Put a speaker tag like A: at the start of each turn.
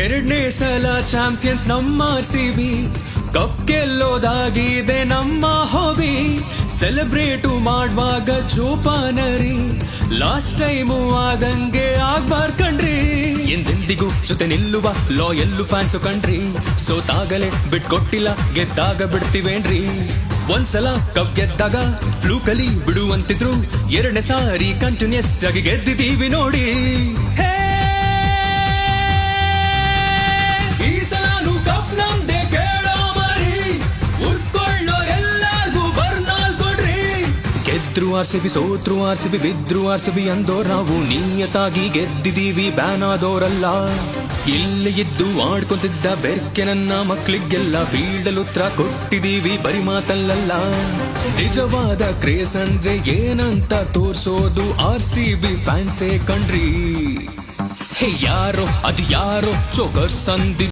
A: ಎರಡನೇ ಸಲ ಚಾಂಪಿಯನ್ಸ್ ನಮ್ಮ RCB, ಕಪ್ ಗೆಲ್ಲೋದಾಗಿದೆ ನಮ್ಮ ಹಾಬಿ. ಸೆಲೆಬ್ರೇಟು ಮಾಡುವಾಗ ಜೋಪಾನರಿ, ಲಾಸ್ಟ್ ಟೈಮು ಆದಂಗೆ ಆಗ್ಬಾರ್ದು ಕಣ್ರಿ. ಎಂದೆಂದಿಗೂ ಜೊತೆ ನಿಲ್ಲುವ ಲಾಯಲ್ಲು ಫ್ಯಾನ್ಸು ಕಣ್ರಿ. ಸೋತಾಗಲೇ ಬಿಟ್ಕೊಟ್ಟಿಲ್ಲ, ಗೆದ್ದಾಗ ಬಿಡ್ತೀವೇನ್ರಿ. ಒಂದ್ಸಲ ಕಪ್ ಗೆದ್ದಾಗ ಫ್ಲೂಕಲಿ ಬಿಡುವಂತಿದ್ರು, ಎರಡನೇ ಸಾರಿ ಕಂಟಿನ್ಯೂಸ್ ಆಗಿ ಗೆದ್ದಿದ್ದೀವಿ ನೋಡಿ. ಈ ಸಲಾನು ಕಪ್ ನಮ್ದೆ ಕೇಳೋ ಮರಿ, ಉರ್ಕೊಳ್ಳೋರೆಲ್ಲಾರ್ಗೂ ಬರ್ನಾಲ್ ಕೊಡ್ರಿ. ಗೆದ್ರು RCB, ಸೋತ್ರು RCB, ಬಿದ್ರು RCB ಅಂದೋರ್ ನಾವು ನಿಯತಾಗಿ ಗೆದ್ದಿದೀವಿ, ಬ್ಯಾನ್ ಆದೋರಲ್ಲ. ಇಲ್ಲಿ ಇದ್ದು ಆಡ್ಕೊಂತಿದ್ದ ಬೆರ್ಕೆ ನನ್ನ ಮಕ್ಳಿಗೆಲ್ಲ ಫೀಲ್ಡಲ್ ಉತ್ತರ ಕೊಟ್ಟಿದೀವಿ, ಬರಿ ಮಾತಲ್ಲಲ್ಲ. ನಿಜವಾದ ಕ್ರೇಸ್ ಅಂದ್ರೆ ಏನಂತ ತೋರ್ಸೋದು RCB ಫ್ಯಾನ್ಸೇ ಕಣ್ರಿ. ಯಾರೋ ಅದು ಯಾರೋ ಚೋಕರ್ಸ್ ಅಂದಿದ್ದು